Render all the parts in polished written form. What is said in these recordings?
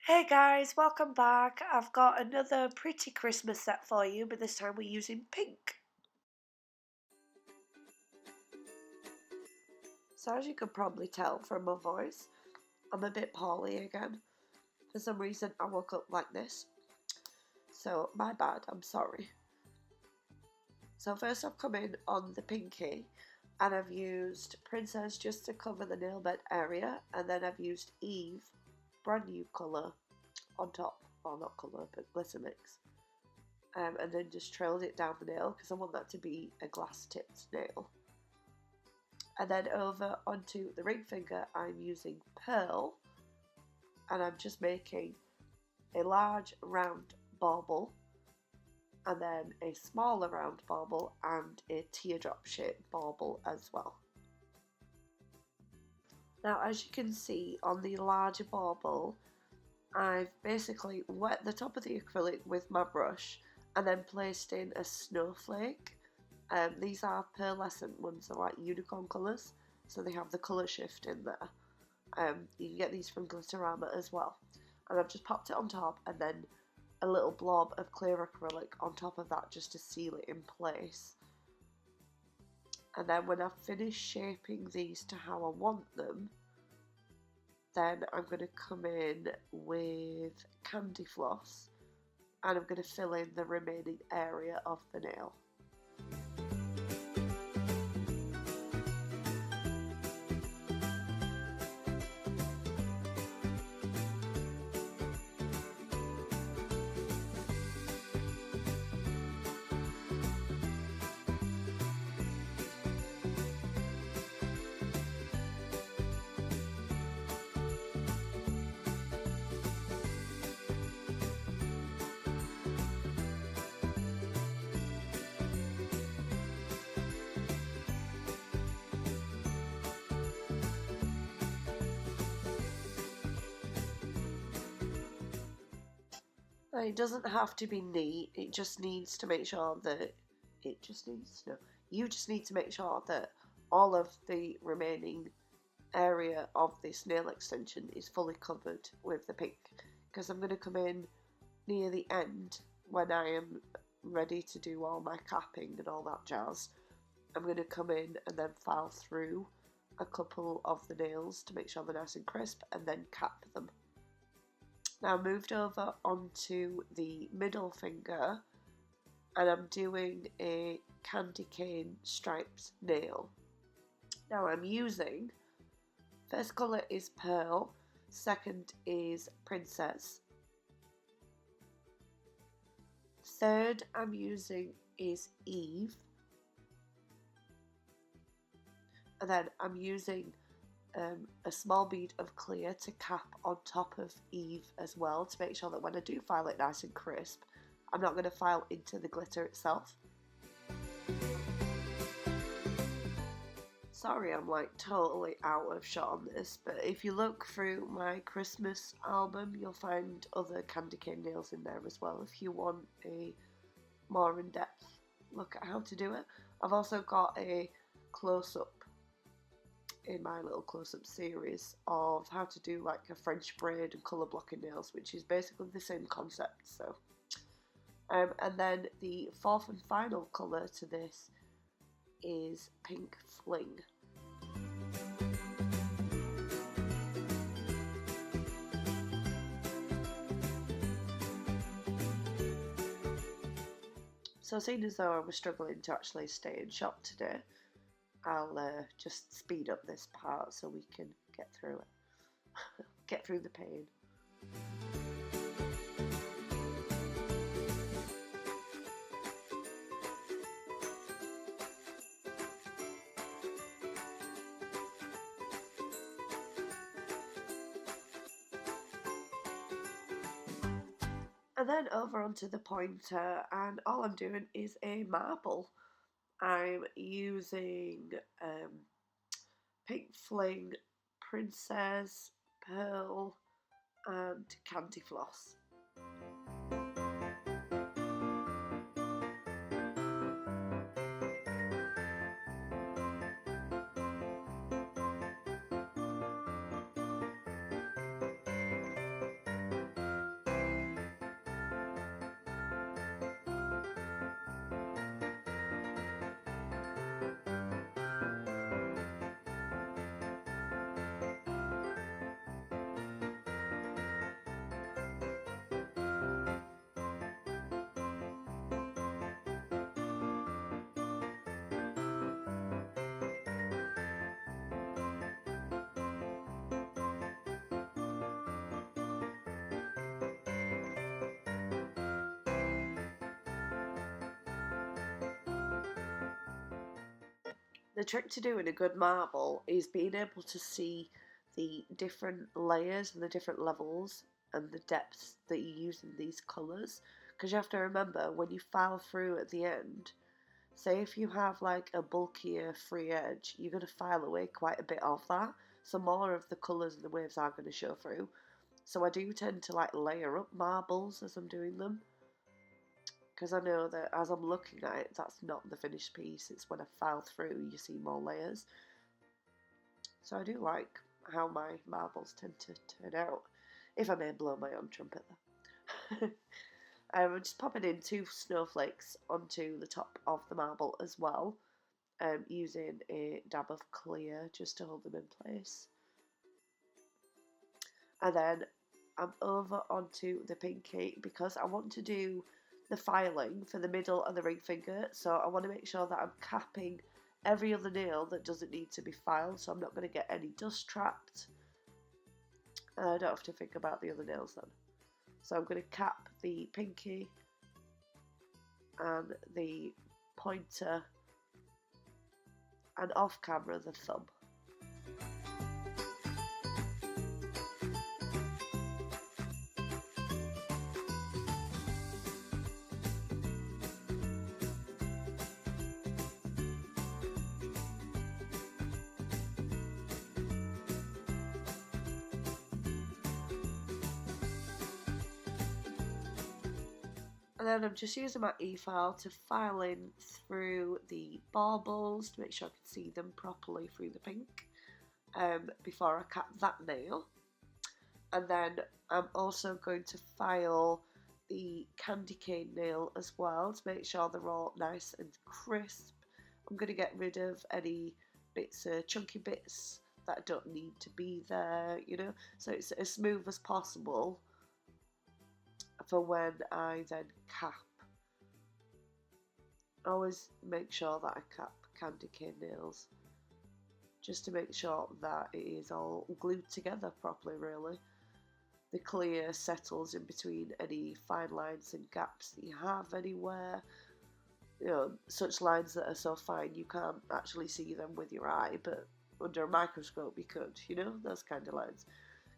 Hey guys, welcome back. I've got another pretty Christmas set for you, but this time we're using pink. So as you could probably tell from my voice, I'm a bit poorly again. For some reason I woke up like this. So my bad, I'm sorry. So first I've come in on the pinky and I've used Princess just to cover the nail bed area, and then I've used Eve, brand new colour, on top. Well, not colour, but glitter mix. And then just trailed it down the nail because I want that to be a glass tipped nail. And then over onto the ring finger I'm using Pearl, and I'm just making a large round bauble and then a smaller round bauble and a teardrop shaped bauble as well. Now as you can see on the larger bauble, I've basically wet the top of the acrylic with my brush and then placed in a snowflake. These are pearlescent ones, they're like unicorn colours, so they have the colour shift in there. You can get these from Glitterama as well. And I've just popped it on top and then a little blob of clear acrylic on top of that just to seal it in place. And then when I've finished shaping these to how I want them, then I'm going to come in with Candyfloss and I'm going to fill in the remaining area of the nail. It doesn't have to be neat, it just needs to make sure that you just need to make sure that all of the remaining area of this nail extension is fully covered with the pink, because I'm going to come in near the end when I am ready to do all my capping and all that jazz. I'm going to come in and then file through a couple of the nails to make sure they're nice and crisp and then cap them. Now moved over onto the middle finger and I'm doing a candy cane striped nail. Now I'm using, first colour is Pearl, second is Princess, third I'm using is Eve, and then I'm using a small bead of clear to cap on top of Eve as well, to make sure that when I do file it nice and crisp, I'm not going to file into the glitter itself. Sorry I'm like totally out of shot on this, but if you look through my Christmas album you'll find other candy cane nails in there as well if you want a more in-depth look at how to do it. I've also got a close-up in my little close-up series of how to do like a French braid and colour blocking nails, which is basically the same concept. So and then the fourth and final colour to this is Pink Fling. So seeing as though I was struggling to actually stay in shot today, I'll just speed up this part so we can get through it. Get through the pain. And then over onto the pointer, and all I'm doing is a marble. I'm using Pink Fling, Princess, Pearl and Candyfloss. The trick to doing a good marble is being able to see the different layers and the different levels and the depths that you use in these colours. Because you have to remember, when you file through at the end, say if you have like a bulkier free edge, you're going to file away quite a bit of that. So more of the colours and the waves are going to show through. So I do tend to like layer up marbles as I'm doing them. Because I know that as I'm looking at it, that's not the finished piece. It's when I file through, you see more layers. So I do like how my marbles tend to turn out. If I may blow my own trumpet though. I'm just popping in 2 snowflakes onto the top of the marble as well, using a dab of clear just to hold them in place. And then I'm over onto the pinky because I want to do the filing for the middle and the ring finger, so I want to make sure that I'm capping every other nail that doesn't need to be filed, so I'm not going to get any dust trapped. And I don't have to think about the other nails then. So I'm going to cap the pinky and the pointer and off camera the thumb. And then I'm just using my e-file to file in through the baubles to make sure I can see them properly through the pink before I cap that nail. And then I'm also going to file the candy cane nail as well to make sure they're all nice and crisp. I'm going to get rid of any bits, chunky bits that don't need to be there, you know, so it's as smooth as possible for when I then cap. Always make sure that I cap candy cane nails just to make sure that it is all glued together properly, really. The clear settles in between any fine lines and gaps that you have anywhere. You know, such lines that are so fine you can't actually see them with your eye, but under a microscope you could, you know, those kind of lines.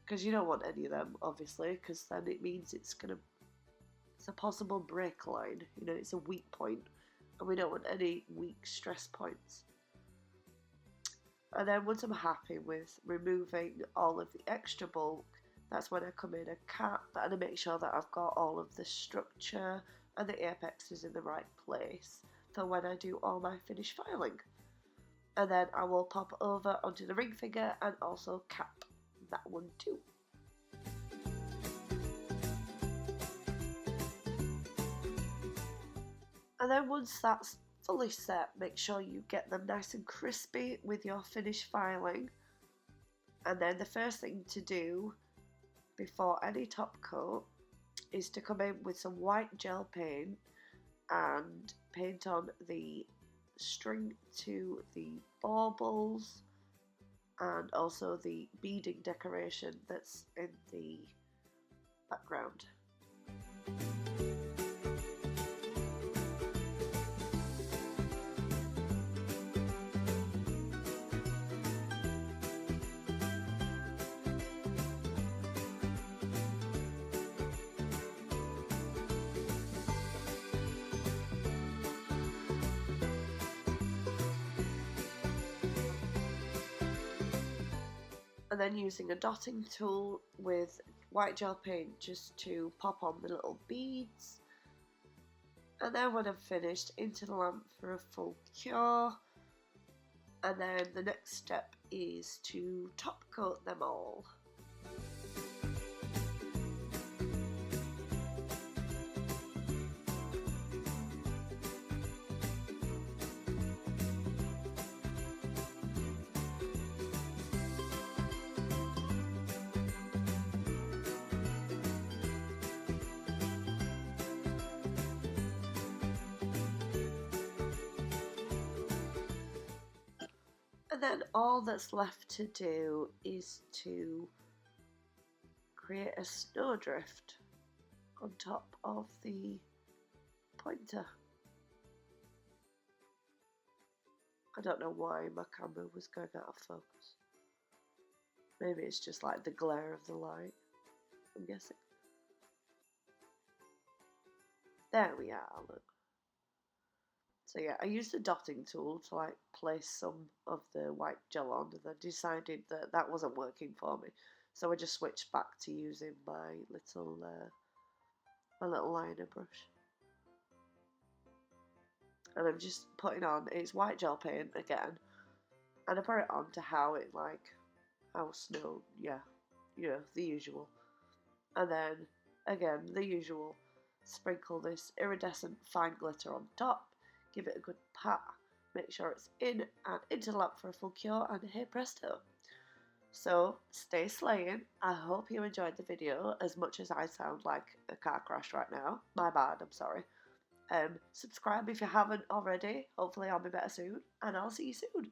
Because you don't want any of them, obviously, because then it means it's a possible break line, you know, it's a weak point, and we don't want any weak stress points. And then once I'm happy with removing all of the extra bulk, that's when I come in and cap, and I make sure that I've got all of the structure and the apex is in the right place for when I do all my finished filing. And then I will pop over onto the ring finger and also cap that one too. And then once that's fully set, make sure you get them nice and crispy with your finished filing. And then the first thing to do before any top coat is to come in with some white gel paint and paint on the string to the baubles and also the beading decoration that's in the background. And then using a dotting tool with white gel paint just to pop on the little beads. And then when I'm finished, into the lamp for a full cure. And then the next step is to top coat them all. And then all that's left to do is to create a snowdrift on top of the pointer. I don't know why my camera was going out of focus. Maybe it's just like the glare of the light, I'm guessing. There we are, look. So yeah, I used the dotting tool to like place some of the white gel on, and then decided that that wasn't working for me. So I just switched back to using my little liner brush. And I'm just putting on, it's white gel paint again, and I put it on to how snow, yeah, the usual. And then, again, the usual, sprinkle this iridescent fine glitter on top, give it a good pat, make sure it's in and into the lamp for a full cure, and hey presto. So, stay slaying. I hope you enjoyed the video as much as I sound like a car crash right now. My bad, I'm sorry. Subscribe if you haven't already. Hopefully I'll be better soon, and I'll see you soon.